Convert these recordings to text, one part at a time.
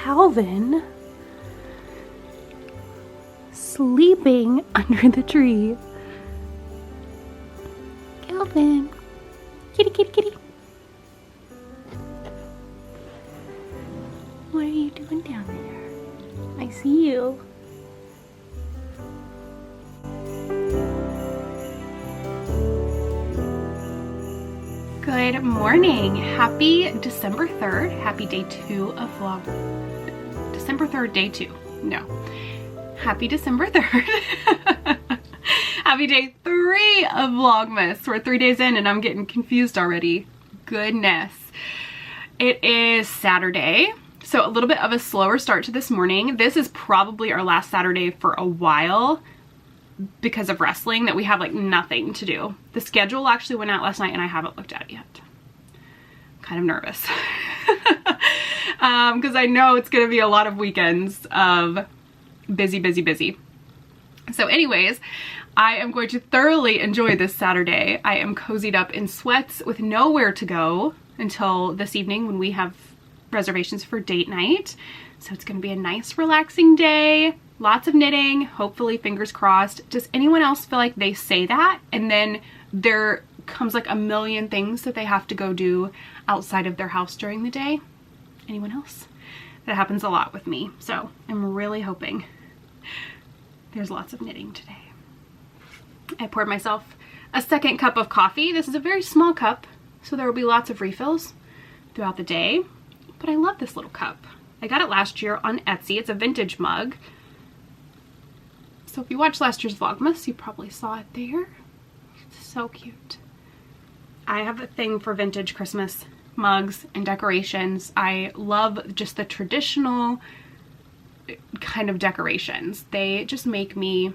Calvin sleeping under the tree. Calvin, kitty, kitty, kitty. What are you doing down there? I see you. Good morning. Happy December 3rd. Happy day 2 of vlog. December 3rd, day 2. No. Happy December 3rd. Happy day 3 of Vlogmas. We're 3 days in and I'm getting confused already. Goodness. It is Saturday, so a little bit of a slower start to this morning. This is probably our last Saturday for a while because of wrestling, that we have like nothing to do. The schedule actually went out last night and I haven't looked at it yet. Kind of nervous. Because I know it's going to be a lot of weekends of busy. So anyways, I am going to thoroughly enjoy this Saturday. I am cozied up in sweats with nowhere to go until this evening when we have reservations for date night. So it's going to be a nice relaxing day, lots of knitting, hopefully, fingers crossed. Does anyone else feel like they say that and then there comes like a million things that they have to go do outside of their house during the day? Anyone else? That happens a lot with me. So I'm really hoping there's lots of knitting today. I poured myself a second cup of coffee. This is a very small cup, so there will be lots of refills throughout the day. But I love this little cup. I got it last year on Etsy. It's a vintage mug. So if you watched last year's Vlogmas, you probably saw it there. It's so cute. I have a thing for vintage Christmas mugs and decorations. I love just the traditional kind of decorations. They just make me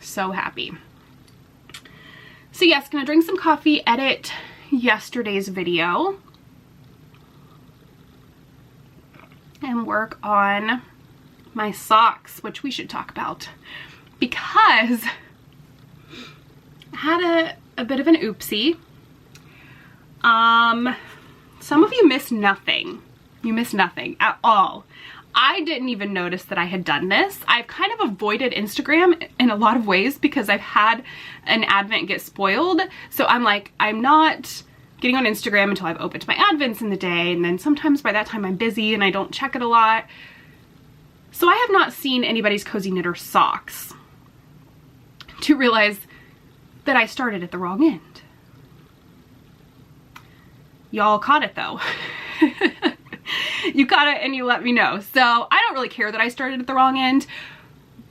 so happy. So yes, gonna drink some coffee, edit yesterday's video, and work on my socks, which we should talk about because I had a bit of an oopsie. Some of you missed nothing. You missed nothing at all. I didn't even notice that I had done this. I've kind of avoided Instagram in a lot of ways because I've had an Advent get spoiled. So I'm like, I'm not getting on Instagram until I've opened my Advents in the day. And then sometimes by that time I'm busy and I don't check it a lot. So I have not seen anybody's Cozy Knitter socks to realize that I started at the wrong end. Y'all caught it though. You caught it and you let me know. So I don't really care that I started at the wrong end,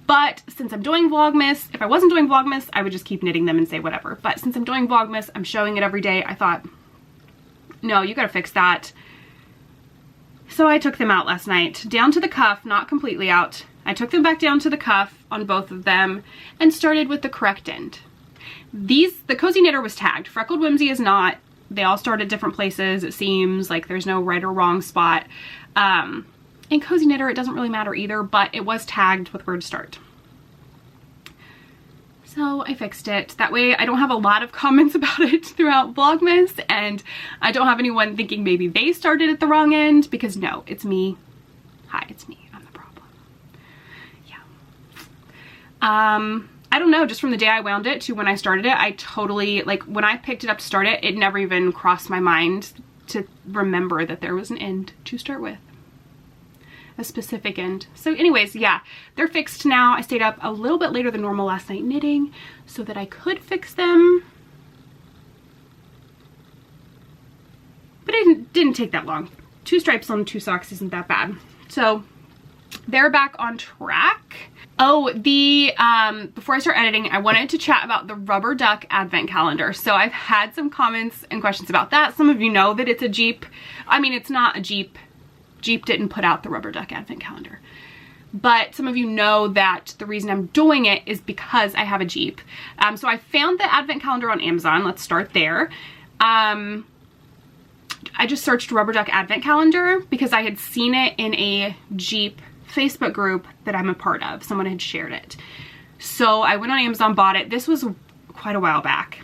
but since I'm doing Vlogmas, if I wasn't doing Vlogmas, I would just keep knitting them and say whatever. But since I'm doing Vlogmas, I'm showing it every day, I thought, no, you gotta fix that. So I took them out last night, down to the cuff, not completely out. I took them back down to the cuff on both of them and started with the correct end. The Cozy Knitter was tagged. Freckled Whimsy is not. They all start at different places. It seems like there's no right or wrong spot. In Cozy Knitter, it doesn't really matter either, but it was tagged with where to start. So I fixed it. That way I don't have a lot of comments about it throughout Vlogmas, and I don't have anyone thinking maybe they started at the wrong end, because no, it's me. Hi, it's me. I'm the problem. Yeah. I don't know, just from the day I wound it to when I started it, I totally, like when I picked it up to start it, it never even crossed my mind to remember that there was an end to start with. A specific end. So anyways, yeah, they're fixed now. I stayed up a little bit later than normal last night knitting so that I could fix them. But it didn't take that long. 2 stripes on 2 socks isn't that bad. So they're back on track. Oh, before I start editing, I wanted to chat about the rubber duck advent calendar. So I've had some comments and questions about that. Some of you know that it's a Jeep. I mean, it's not a Jeep. Jeep didn't put out the rubber duck advent calendar. But some of you know that the reason I'm doing it is because I have a Jeep. So I found the advent calendar on Amazon. Let's start there. I just searched rubber duck advent calendar because I had seen it in a Jeep Facebook group that I'm a part of. Someone had shared it. So I went on Amazon, bought it. This was quite a while back.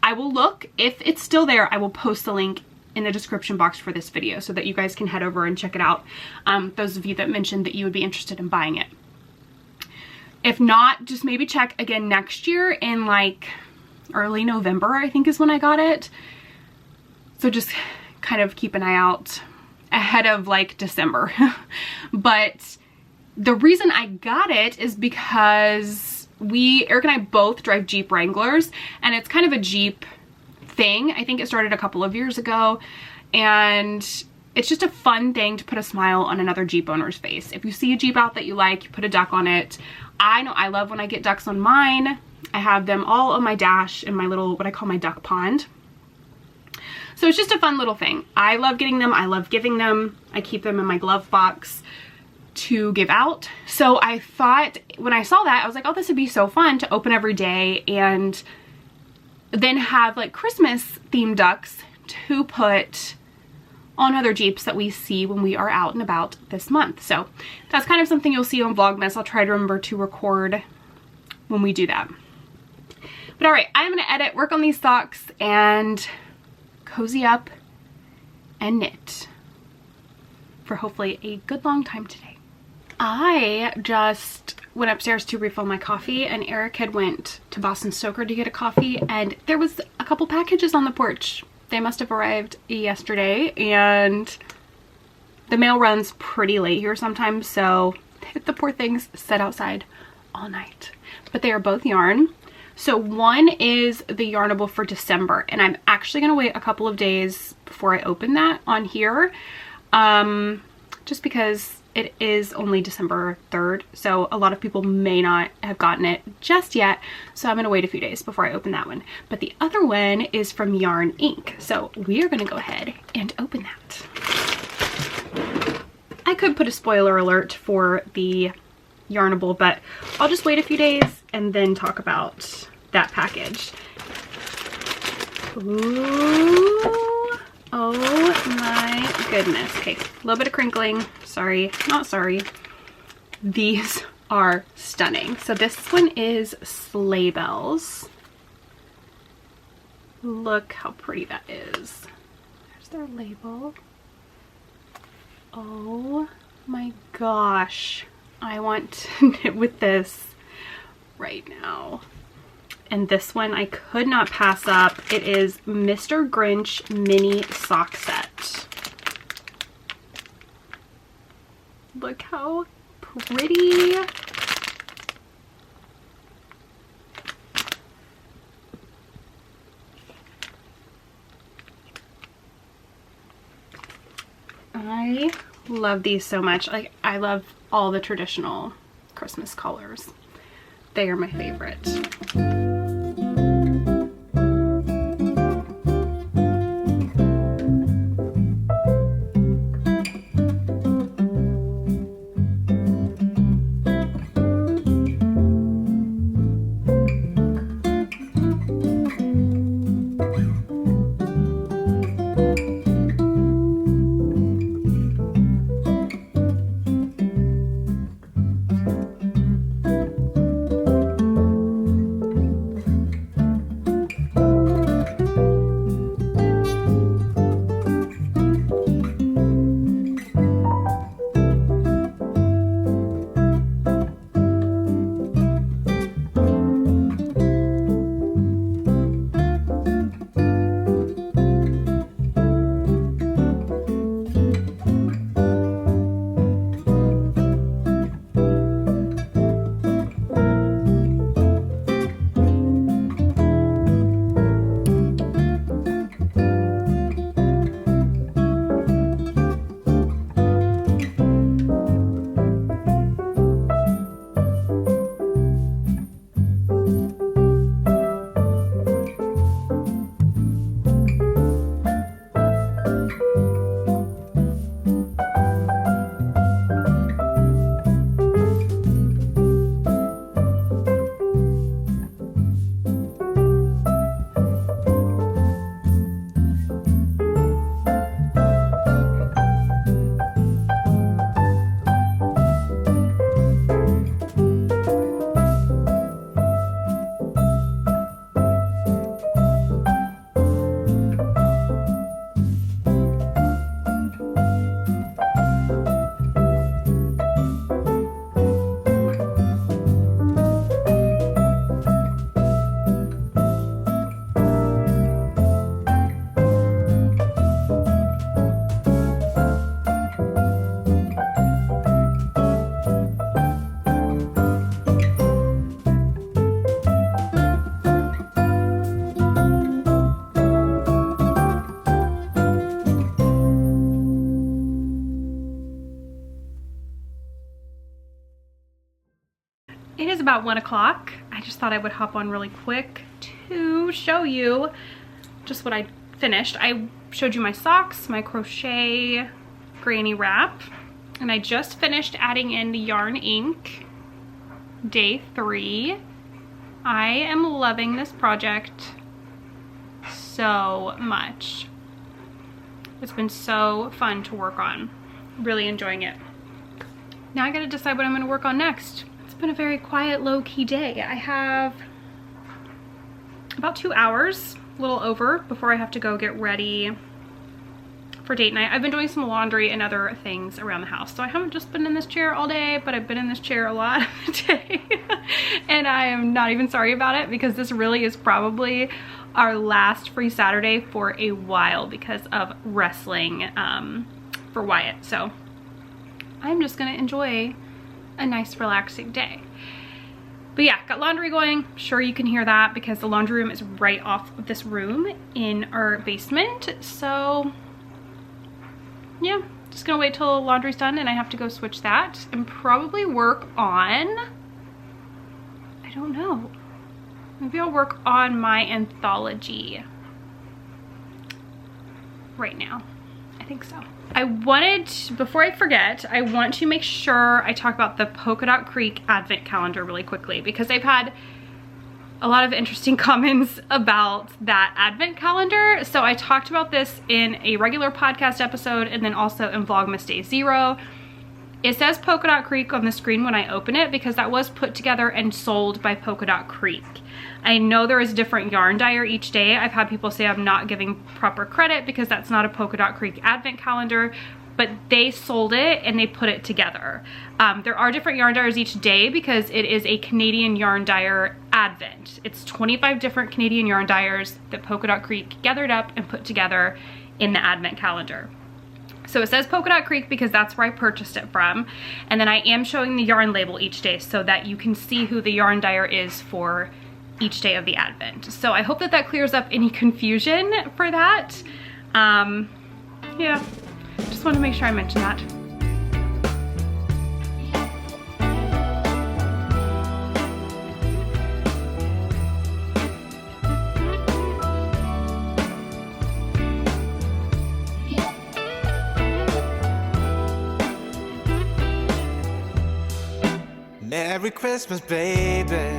I will look. If it's still there, I will post the link in the description box for this video so that you guys can head over and check it out. Those of you that mentioned that you would be interested in buying it. If not, just maybe check again next year in like early November, I think is when I got it. So just kind of keep an eye out ahead of like December. But the reason I got it is because Eric and I both drive Jeep Wranglers, and it's kind of a Jeep thing. I think it started a couple of years ago, and it's just a fun thing to put a smile on another Jeep owner's face. If you see a Jeep out that you like, you put a duck on it. I know I love when I get ducks on mine. I have them all on my dash in my little, what I call my duck pond. So it's just a fun little thing. I love getting them. I love giving them. I keep them in my glove box to give out. So I thought when I saw that, I was like, oh, this would be so fun to open every day and then have like Christmas themed ducks to put on other Jeeps that we see when we are out and about this month. So that's kind of something you'll see on Vlogmas. I'll try to remember to record when we do that. But all right, I'm gonna edit, work on these socks, and cozy up and knit for hopefully a good long time today. I just went upstairs to refill my coffee, and Eric had went to Boston Stoker to get a coffee, and there was a couple packages on the porch. They must have arrived yesterday, and the mail runs pretty late here sometimes, so the poor things sit outside all night. But they are both yarn. So one is the Yarnable for December, and I'm actually going to wait a couple of days before I open that on here, just because it is only December 3rd, so a lot of people may not have gotten it just yet, so I'm going to wait a few days before I open that one. But the other one is from Yarn Inc., so we are going to go ahead and open that. I could put a spoiler alert for the Yarnable, but I'll just wait a few days and then talk about that package. Ooh, oh my goodness. Okay, a little bit of crinkling. Sorry, not sorry. These are stunning. So this one is Sleigh Bells. Look how pretty that is. There's their label. Oh my gosh. I want to knit with this right now. And this one I could not pass up. It is Mr. Grinch mini sock set. Look how pretty. I love these so much. Like, I love all the traditional Christmas colors. They are my favorite. It is about 1 o'clock. I just thought I would hop on really quick to show you just what I finished. I showed you my socks, my crochet granny wrap, and I just finished adding in the yarn ink, day 3. I am loving this project so much. It's been so fun to work on. Really enjoying it. Now I gotta decide what I'm gonna work on next. It's been a very quiet, low-key day. I have about 2 hours, a little over, before I have to go get ready for date night. I've been doing some laundry and other things around the house. So I haven't just been in this chair all day, but I've been in this chair a lot of the day. And I am not even sorry about it, because this really is probably our last free Saturday for a while because of wrestling for Wyatt. So I'm just gonna enjoy a nice relaxing day. But yeah, got laundry going. Sure, you can hear that because the laundry room is right off of this room in our basement. So yeah, just gonna wait till laundry's done and I have to go switch that and probably work on, I don't know, maybe I'll work on my anthology right now. I think so. I wanted, before I forget, I want to make sure I talk about the Polka Dot Creek Advent Calendar really quickly, because I've had a lot of interesting comments about that Advent Calendar. So I talked about this in a regular podcast episode and then also in Vlogmas Day 0. It says Polka Dot Creek on the screen when I open it because that was put together and sold by Polka Dot Creek. I know there is a different yarn dyer each day. I've had people say I'm not giving proper credit because that's not a Polka Dot Creek Advent Calendar, but they sold it and they put it together. There are different yarn dyers each day because it is a Canadian yarn dyer Advent. It's 25 different Canadian yarn dyers that Polka Dot Creek gathered up and put together in the Advent Calendar. So it says Polka Dot Creek because that's where I purchased it from. And then I am showing the yarn label each day so that you can see who the yarn dyer is for each day of the Advent. So I hope that that clears up any confusion for that. Yeah, just want to make sure I mention that. Merry Christmas, baby.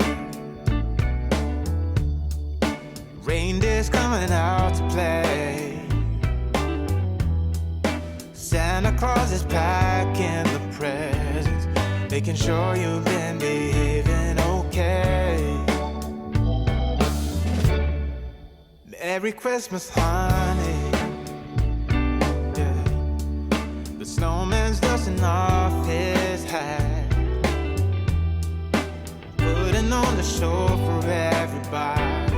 Reindeer's coming out to play. Santa Claus is packing the presents, making sure you've been behaving okay. Merry Christmas, honey. Yeah. The snowman's dusting off his hat, putting on the show for everybody,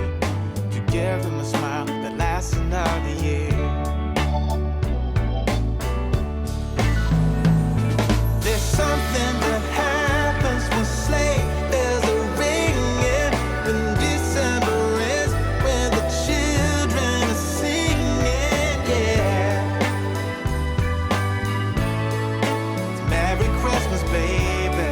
to give them a smile that lasts another year. There's something that happens when sleigh bells are ringing, when December ends, when the children are singing, yeah. It's Merry Christmas, baby.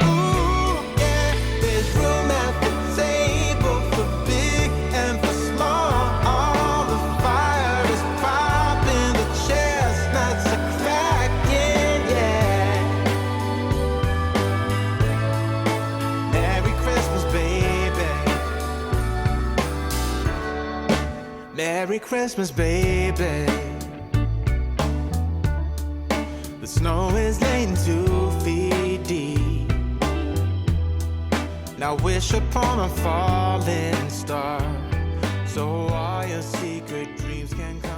Ooh, yeah, there's room at the table for big and for small. All the fire is popping, the chestnuts are cracking, yeah. Merry Christmas, baby. Merry Christmas, baby. The snow is laying 2 feet deep. Now wish upon a falling star, so all your secret dreams can come.